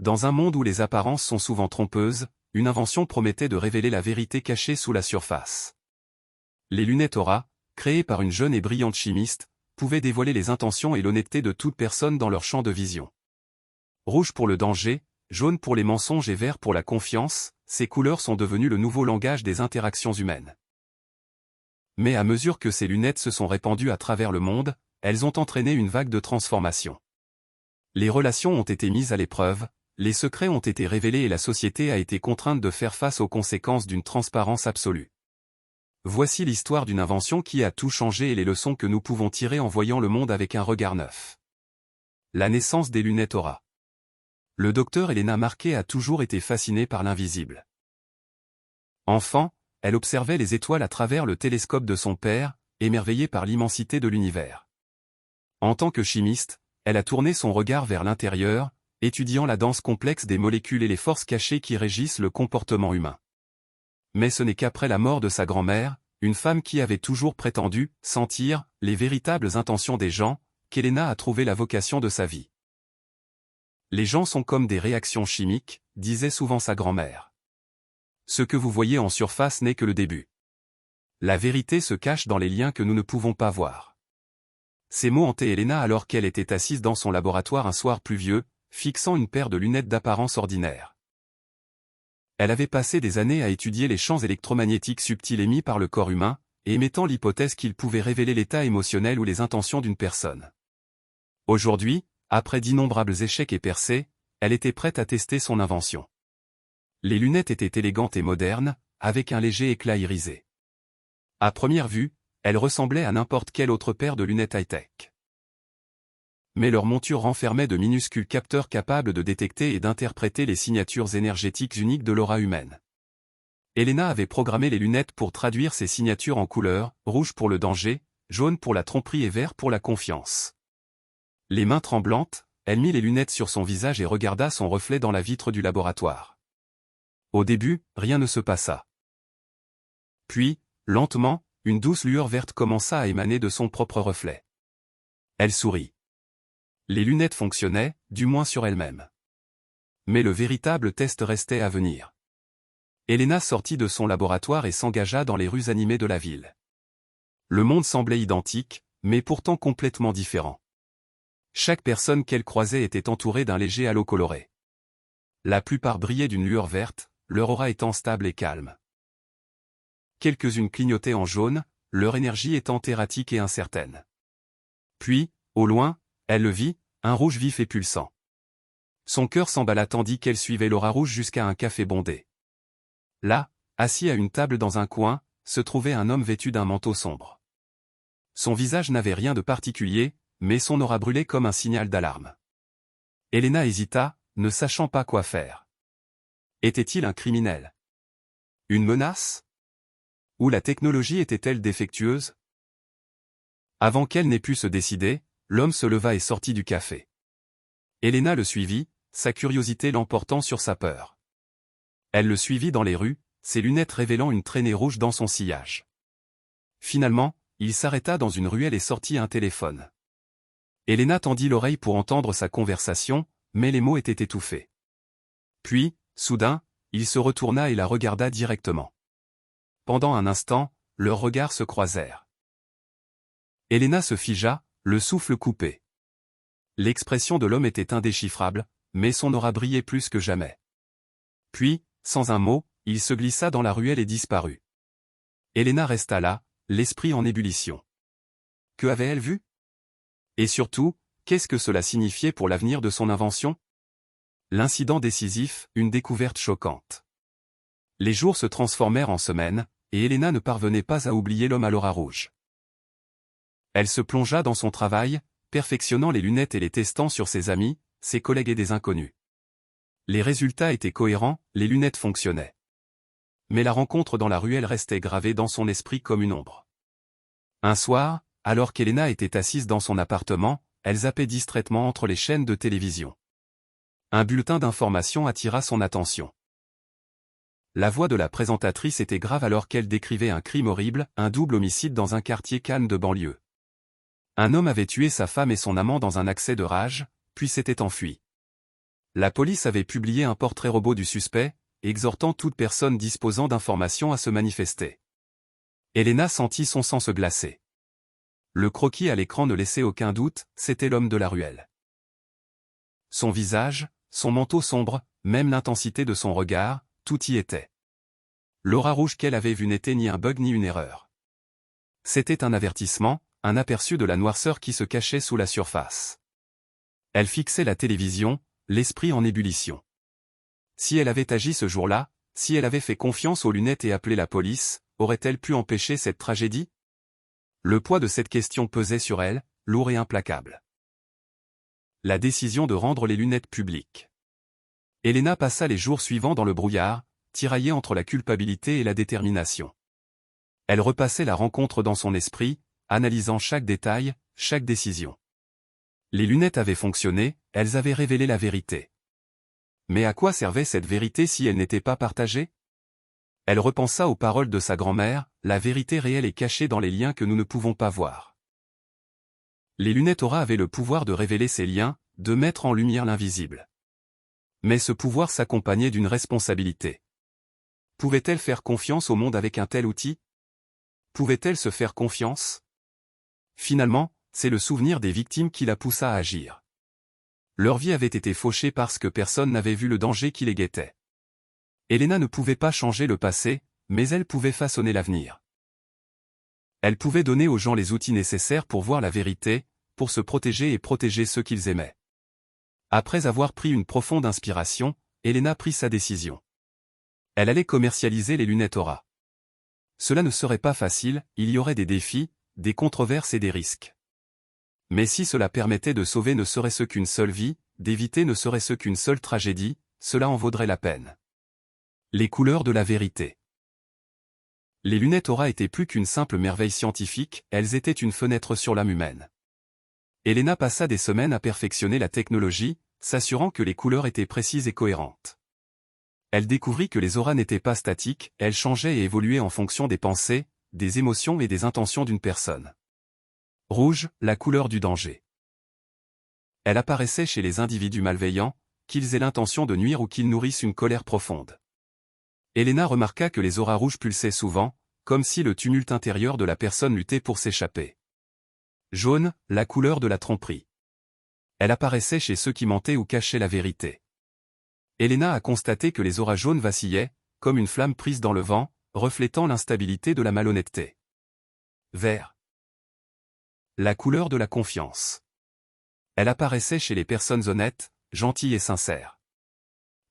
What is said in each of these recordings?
Dans un monde où les apparences sont souvent trompeuses, une invention promettait de révéler la vérité cachée sous la surface. Les lunettes Aura, créées par une jeune et brillante chimiste, pouvaient dévoiler les intentions et l'honnêteté de toute personne dans leur champ de vision. Rouge pour le danger, jaune pour les mensonges et vert pour la confiance, ces couleurs sont devenues le nouveau langage des interactions humaines. Mais à mesure que ces lunettes se sont répandues à travers le monde, elles ont entraîné une vague de transformation. Les relations ont été mises à l'épreuve, les secrets ont été révélés et la société a été contrainte de faire face aux conséquences d'une transparence absolue. Voici l'histoire d'une invention qui a tout changé et les leçons que nous pouvons tirer en voyant le monde avec un regard neuf. La naissance des lunettes Aura. Le docteur Elena Marquet a toujours été fascinée par l'invisible. Enfant, elle observait les étoiles à travers le télescope de son père, émerveillée par l'immensité de l'univers. En tant que chimiste, elle a tourné son regard vers l'intérieur, étudiant la danse complexe des molécules et les forces cachées qui régissent le comportement humain. Mais ce n'est qu'après la mort de sa grand-mère, une femme qui avait toujours prétendu sentir les véritables intentions des gens, qu'Elena a trouvé la vocation de sa vie. Les gens sont comme des réactions chimiques, disait souvent sa grand-mère. Ce que vous voyez en surface n'est que le début. La vérité se cache dans les liens que nous ne pouvons pas voir. Ces mots hantaient Elena alors qu'elle était assise dans son laboratoire un soir pluvieux, fixant une paire de lunettes d'apparence ordinaire. Elle avait passé des années à étudier les champs électromagnétiques subtils émis par le corps humain, et émettant l'hypothèse qu'ils pouvaient révéler l'état émotionnel ou les intentions d'une personne. Aujourd'hui, après d'innombrables échecs et percées, elle était prête à tester son invention. Les lunettes étaient élégantes et modernes, avec un léger éclat irisé. À première vue, elles ressemblaient à n'importe quelle autre paire de lunettes high-tech. Mais leur monture renfermait de minuscules capteurs capables de détecter et d'interpréter les signatures énergétiques uniques de l'aura humaine. Elena avait programmé les lunettes pour traduire ces signatures en couleurs, rouge pour le danger, jaune pour la tromperie et vert pour la confiance. Les mains tremblantes, elle mit les lunettes sur son visage et regarda son reflet dans la vitre du laboratoire. Au début, rien ne se passa. Puis, lentement, une douce lueur verte commença à émaner de son propre reflet. Elle sourit. Les lunettes fonctionnaient, du moins sur elles-mêmes. Mais le véritable test restait à venir. Elena sortit de son laboratoire et s'engagea dans les rues animées de la ville. Le monde semblait identique, mais pourtant complètement différent. Chaque personne qu'elle croisait était entourée d'un léger halo coloré. La plupart brillaient d'une lueur verte, leur aura étant stable et calme. Quelques-unes clignotaient en jaune, leur énergie étant erratique et incertaine. Puis, au loin, elle le vit, un rouge vif et pulsant. Son cœur s'emballa tandis qu'elle suivait l'aura rouge jusqu'à un café bondé. Là, assis à une table dans un coin, se trouvait un homme vêtu d'un manteau sombre. Son visage n'avait rien de particulier, mais son aura brûlait comme un signal d'alarme. Elena hésita, ne sachant pas quoi faire. Était-il un criminel? Une menace? Ou la technologie était-elle défectueuse? Avant qu'elle n'ait pu se décider, l'homme se leva et sortit du café. Elena le suivit, sa curiosité l'emportant sur sa peur. Elle le suivit dans les rues, ses lunettes révélant une traînée rouge dans son sillage. Finalement, il s'arrêta dans une ruelle et sortit un téléphone. Elena tendit l'oreille pour entendre sa conversation, mais les mots étaient étouffés. Puis, soudain, il se retourna et la regarda directement. Pendant un instant, leurs regards se croisèrent. Elena se figea, le souffle coupé. L'expression de l'homme était indéchiffrable, mais son aura brillait plus que jamais. Puis, sans un mot, il se glissa dans la ruelle et disparut. Elena resta là, l'esprit en ébullition. Que avait-elle vu? Et surtout, qu'est-ce que cela signifiait pour l'avenir de son invention? L'incident décisif, une découverte choquante. Les jours se transformèrent en semaines, et Elena ne parvenait pas à oublier l'homme à l'aura rouge. Elle se plongea dans son travail, perfectionnant les lunettes et les testant sur ses amis, ses collègues et des inconnus. Les résultats étaient cohérents, les lunettes fonctionnaient. Mais la rencontre dans la ruelle restait gravée dans son esprit comme une ombre. Un soir, alors qu'Elena était assise dans son appartement, elle zappait distraitement entre les chaînes de télévision. Un bulletin d'information attira son attention. La voix de la présentatrice était grave alors qu'elle décrivait un crime horrible, un double homicide dans un quartier calme de banlieue. Un homme avait tué sa femme et son amant dans un accès de rage, puis s'était enfui. La police avait publié un portrait robot du suspect, exhortant toute personne disposant d'informations à se manifester. Elena sentit son sang se glacer. Le croquis à l'écran ne laissait aucun doute, c'était l'homme de la ruelle. Son visage, son manteau sombre, même l'intensité de son regard, tout y était. L'aura rouge qu'elle avait vue n'était ni un bug ni une erreur. C'était un avertissement, un aperçu de la noirceur qui se cachait sous la surface. Elle fixait la télévision, l'esprit en ébullition. Si elle avait agi ce jour-là, si elle avait fait confiance aux lunettes et appelé la police, aurait-elle pu empêcher cette tragédie? Le poids de cette question pesait sur elle, lourd et implacable. La décision de rendre les lunettes publiques. Elena passa les jours suivants dans le brouillard, tiraillée entre la culpabilité et la détermination. Elle repassait la rencontre dans son esprit, analysant chaque détail, chaque décision. Les lunettes avaient fonctionné, elles avaient révélé la vérité. Mais à quoi servait cette vérité si elle n'était pas partagée? Elle repensa aux paroles de sa grand-mère, la vérité réelle est cachée dans les liens que nous ne pouvons pas voir. Les lunettes Aura avaient le pouvoir de révéler ces liens, de mettre en lumière l'invisible. Mais ce pouvoir s'accompagnait d'une responsabilité. Pouvait-elle faire confiance au monde avec un tel outil? Pouvait-elle se faire confiance? Finalement, c'est le souvenir des victimes qui la poussa à agir. Leur vie avait été fauchée parce que personne n'avait vu le danger qui les guettait. Elena ne pouvait pas changer le passé, mais elle pouvait façonner l'avenir. Elle pouvait donner aux gens les outils nécessaires pour voir la vérité, pour se protéger et protéger ceux qu'ils aimaient. Après avoir pris une profonde inspiration, Elena prit sa décision. Elle allait commercialiser les lunettes Aura. Cela ne serait pas facile, il y aurait des défis, des controverses et des risques. Mais si cela permettait de sauver ne serait-ce qu'une seule vie, d'éviter ne serait-ce qu'une seule tragédie, cela en vaudrait la peine. Les couleurs de la vérité. Les lunettes Aura étaient plus qu'une simple merveille scientifique, elles étaient une fenêtre sur l'âme humaine. Elena passa des semaines à perfectionner la technologie, s'assurant que les couleurs étaient précises et cohérentes. Elle découvrit que les auras n'étaient pas statiques, elles changeaient et évoluaient en fonction des pensées, des émotions et des intentions d'une personne. Rouge, la couleur du danger. Elle apparaissait chez les individus malveillants, qu'ils aient l'intention de nuire ou qu'ils nourrissent une colère profonde. Elena remarqua que les auras rouges pulsaient souvent, comme si le tumulte intérieur de la personne luttait pour s'échapper. Jaune, la couleur de la tromperie. Elle apparaissait chez ceux qui mentaient ou cachaient la vérité. Elena a constaté que les auras jaunes vacillaient, comme une flamme prise dans le vent, reflétant l'instabilité de la malhonnêteté. Vert. La couleur de la confiance. Elle apparaissait chez les personnes honnêtes, gentilles et sincères.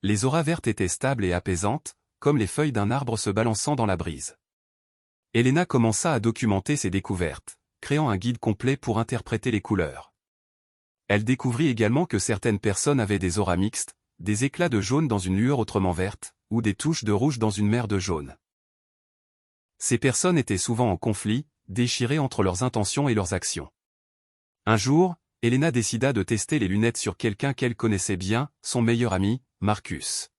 Les auras vertes étaient stables et apaisantes, comme les feuilles d'un arbre se balançant dans la brise. Elena commença à documenter ses découvertes, créant un guide complet pour interpréter les couleurs. Elle découvrit également que certaines personnes avaient des auras mixtes, des éclats de jaune dans une lueur autrement verte, ou des touches de rouge dans une mer de jaune. Ces personnes étaient souvent en conflit, déchirées entre leurs intentions et leurs actions. Un jour, Elena décida de tester les lunettes sur quelqu'un qu'elle connaissait bien, son meilleur ami, Marcus.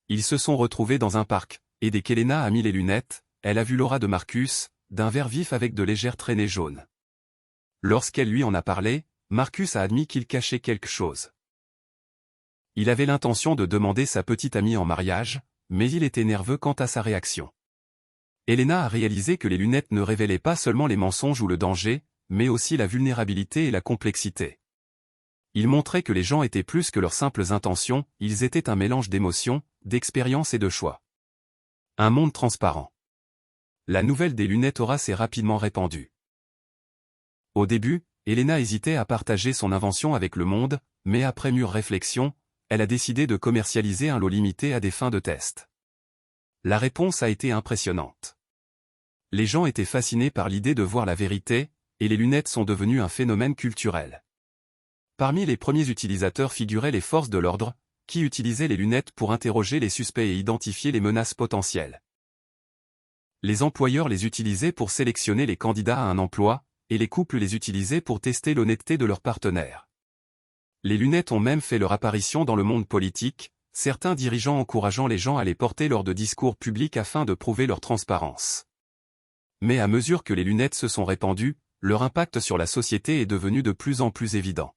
Ils se sont retrouvés dans un parc, et dès qu'Elena a mis les lunettes, elle a vu l'aura de Marcus, d'un vert vif avec de légères traînées jaunes. Lorsqu'elle lui en a parlé, Marcus a admis qu'il cachait quelque chose. Il avait l'intention de demander sa petite amie en mariage, mais il était nerveux quant à sa réaction. Elena a réalisé que les lunettes ne révélaient pas seulement les mensonges ou le danger, mais aussi la vulnérabilité et la complexité. Ils montraient que les gens étaient plus que leurs simples intentions, ils étaient un mélange d'émotions, d'expériences et de choix. Un monde transparent. La nouvelle des lunettes Aura s'est rapidement répandue. Au début, Elena hésitait à partager son invention avec le monde, mais après mûre réflexion, elle a décidé de commercialiser un lot limité à des fins de test. La réponse a été impressionnante. Les gens étaient fascinés par l'idée de voir la vérité, et les lunettes sont devenues un phénomène culturel. Parmi les premiers utilisateurs figuraient les forces de l'ordre, qui utilisaient les lunettes pour interroger les suspects et identifier les menaces potentielles. Les employeurs les utilisaient pour sélectionner les candidats à un emploi, et les couples les utilisaient pour tester l'honnêteté de leurs partenaires. Les lunettes ont même fait leur apparition dans le monde politique, certains dirigeants encourageant les gens à les porter lors de discours publics afin de prouver leur transparence. Mais à mesure que les lunettes se sont répandues, leur impact sur la société est devenu de plus en plus évident.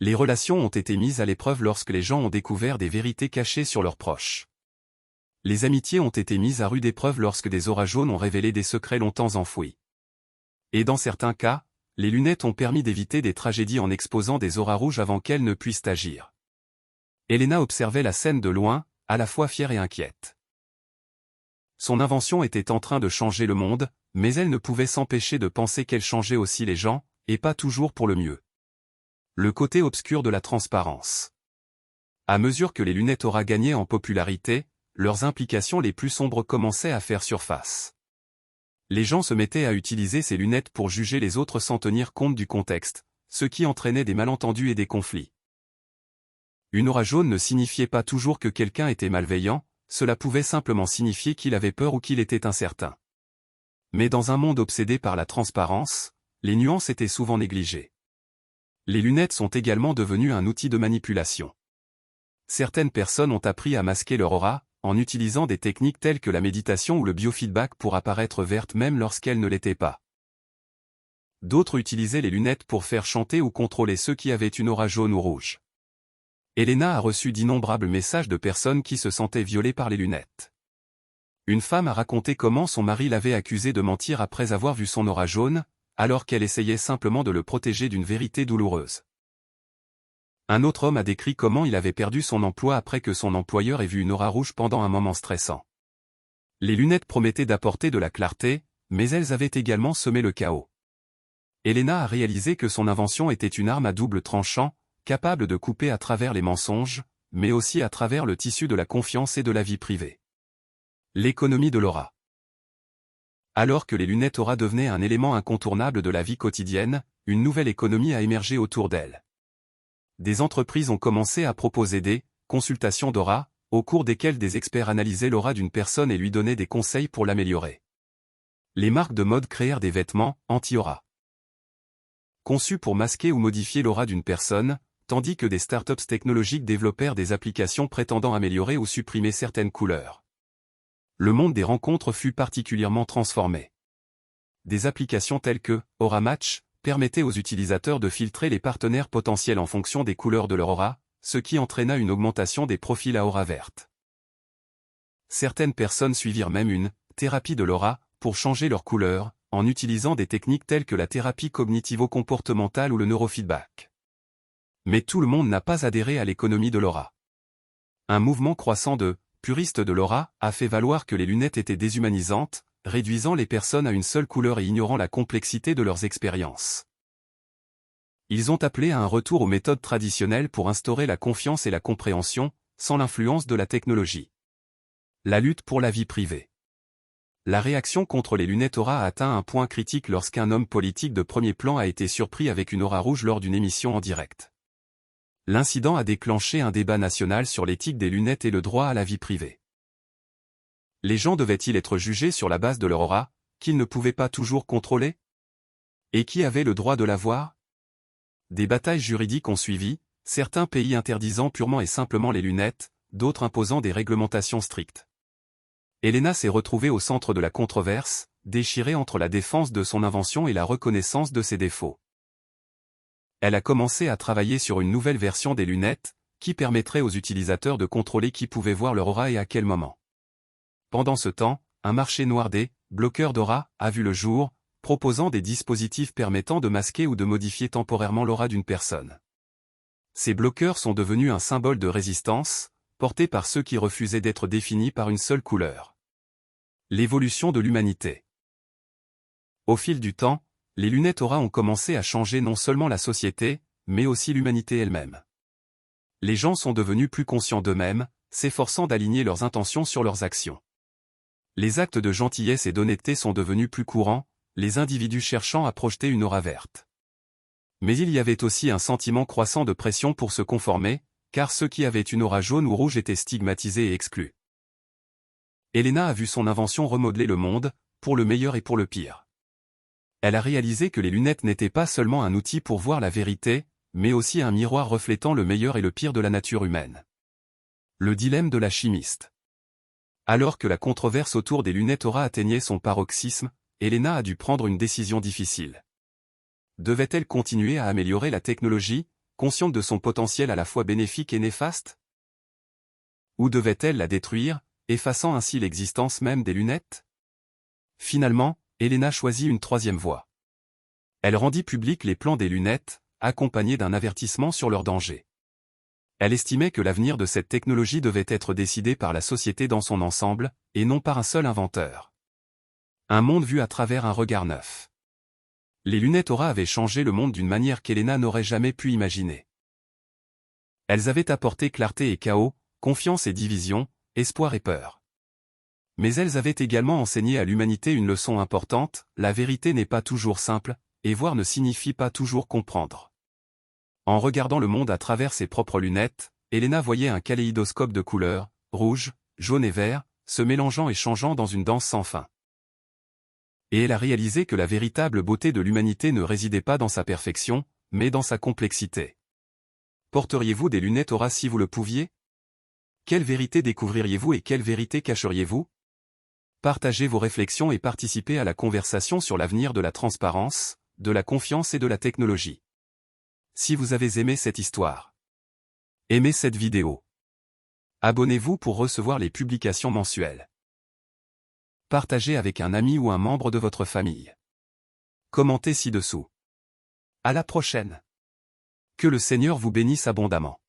Les relations ont été mises à l'épreuve lorsque les gens ont découvert des vérités cachées sur leurs proches. Les amitiés ont été mises à rude épreuve lorsque des auras jaunes ont révélé des secrets longtemps enfouis. Et dans certains cas, les lunettes ont permis d'éviter des tragédies en exposant des auras rouges avant qu'elles ne puissent agir. Elena observait la scène de loin, à la fois fière et inquiète. Son invention était en train de changer le monde, mais elle ne pouvait s'empêcher de penser qu'elle changeait aussi les gens, et pas toujours pour le mieux. Le côté obscur de la transparence. À mesure que les lunettes aura gagné en popularité, leurs implications les plus sombres commençaient à faire surface. Les gens se mettaient à utiliser ces lunettes pour juger les autres sans tenir compte du contexte, ce qui entraînait des malentendus et des conflits. Une aura jaune ne signifiait pas toujours que quelqu'un était malveillant, cela pouvait simplement signifier qu'il avait peur ou qu'il était incertain. Mais dans un monde obsédé par la transparence, les nuances étaient souvent négligées. Les lunettes sont également devenues un outil de manipulation. Certaines personnes ont appris à masquer leur aura, en utilisant des techniques telles que la méditation ou le biofeedback pour apparaître vertes même lorsqu'elles ne l'étaient pas. D'autres utilisaient les lunettes pour faire chanter ou contrôler ceux qui avaient une aura jaune ou rouge. Elena a reçu d'innombrables messages de personnes qui se sentaient violées par les lunettes. Une femme a raconté comment son mari l'avait accusée de mentir après avoir vu son aura jaune, alors qu'elle essayait simplement de le protéger d'une vérité douloureuse. Un autre homme a décrit comment il avait perdu son emploi après que son employeur ait vu une aura rouge pendant un moment stressant. Les lunettes promettaient d'apporter de la clarté, mais elles avaient également semé le chaos. Elena a réalisé que son invention était une arme à double tranchant, capable de couper à travers les mensonges, mais aussi à travers le tissu de la confiance et de la vie privée. L'économie de l'aura. Alors que les lunettes aura devenaient un élément incontournable de la vie quotidienne, une nouvelle économie a émergé autour d'elles. Des entreprises ont commencé à proposer des consultations d'aura, au cours desquelles des experts analysaient l'aura d'une personne et lui donnaient des conseils pour l'améliorer. Les marques de mode créèrent des vêtements anti-aura, conçus pour masquer ou modifier l'aura d'une personne, tandis que des startups technologiques développèrent des applications prétendant améliorer ou supprimer certaines couleurs. Le monde des rencontres fut particulièrement transformé. Des applications telles que Aura Match permettaient aux utilisateurs de filtrer les partenaires potentiels en fonction des couleurs de leur aura, ce qui entraîna une augmentation des profils à aura verte. Certaines personnes suivirent même une thérapie de l'aura pour changer leur couleur, en utilisant des techniques telles que la thérapie cognitivo-comportementale ou le neurofeedback. Mais tout le monde n'a pas adhéré à l'économie de l'aura. Un mouvement croissant de puristes de l'aura a fait valoir que les lunettes étaient déshumanisantes, réduisant les personnes à une seule couleur et ignorant la complexité de leurs expériences. Ils ont appelé à un retour aux méthodes traditionnelles pour instaurer la confiance et la compréhension, sans l'influence de la technologie. La lutte pour la vie privée. La réaction contre les lunettes aura a atteint un point critique lorsqu'un homme politique de premier plan a été surpris avec une aura rouge lors d'une émission en direct. L'incident a déclenché un débat national sur l'éthique des lunettes et le droit à la vie privée. Les gens devaient-ils être jugés sur la base de leur aura, qu'ils ne pouvaient pas toujours contrôler? Et qui avait le droit de la voir? Des batailles juridiques ont suivi, certains pays interdisant purement et simplement les lunettes, d'autres imposant des réglementations strictes. Elena s'est retrouvée au centre de la controverse, déchirée entre la défense de son invention et la reconnaissance de ses défauts. Elle a commencé à travailler sur une nouvelle version des lunettes, qui permettrait aux utilisateurs de contrôler qui pouvait voir leur aura et à quel moment. Pendant ce temps, un marché noir des bloqueurs d'aura a vu le jour, proposant des dispositifs permettant de masquer ou de modifier temporairement l'aura d'une personne. Ces bloqueurs sont devenus un symbole de résistance, porté par ceux qui refusaient d'être définis par une seule couleur. L'évolution de l'humanité. Au fil du temps, les lunettes aura ont commencé à changer non seulement la société, mais aussi l'humanité elle-même. Les gens sont devenus plus conscients d'eux-mêmes, s'efforçant d'aligner leurs intentions sur leurs actions. Les actes de gentillesse et d'honnêteté sont devenus plus courants, les individus cherchant à projeter une aura verte. Mais il y avait aussi un sentiment croissant de pression pour se conformer, car ceux qui avaient une aura jaune ou rouge étaient stigmatisés et exclus. Elena a vu son invention remodeler le monde, pour le meilleur et pour le pire. Elle a réalisé que les lunettes n'étaient pas seulement un outil pour voir la vérité, mais aussi un miroir reflétant le meilleur et le pire de la nature humaine. Le dilemme de la chimiste. Alors que la controverse autour des lunettes aura atteignait son paroxysme, Elena a dû prendre une décision difficile. Devait-elle continuer à améliorer la technologie, consciente de son potentiel à la fois bénéfique et néfaste? Ou devait-elle la détruire, effaçant ainsi l'existence même des lunettes? Finalement, Helena choisit une troisième voie. Elle rendit publics les plans des lunettes, accompagnés d'un avertissement sur leur danger. Elle estimait que l'avenir de cette technologie devait être décidé par la société dans son ensemble, et non par un seul inventeur. Un monde vu à travers un regard neuf. Les lunettes Aura avaient changé le monde d'une manière qu'Helena n'aurait jamais pu imaginer. Elles avaient apporté clarté et chaos, confiance et division, espoir et peur. Mais elles avaient également enseigné à l'humanité une leçon importante: la vérité n'est pas toujours simple, et voir ne signifie pas toujours comprendre. En regardant le monde à travers ses propres lunettes, Helena voyait un kaléidoscope de couleurs, rouge, jaune et vert, se mélangeant et changeant dans une danse sans fin. Et elle a réalisé que la véritable beauté de l'humanité ne résidait pas dans sa perfection, mais dans sa complexité. Porteriez-vous des lunettes Aura si vous le pouviez? Quelle vérité découvririez-vous et quelle vérité cacheriez-vous? Partagez vos réflexions et participez à la conversation sur l'avenir de la transparence, de la confiance et de la technologie. Si vous avez aimé cette histoire, aimez cette vidéo. Abonnez-vous pour recevoir les publications mensuelles. Partagez avec un ami ou un membre de votre famille. Commentez ci-dessous. À la prochaine. Que le Seigneur vous bénisse abondamment.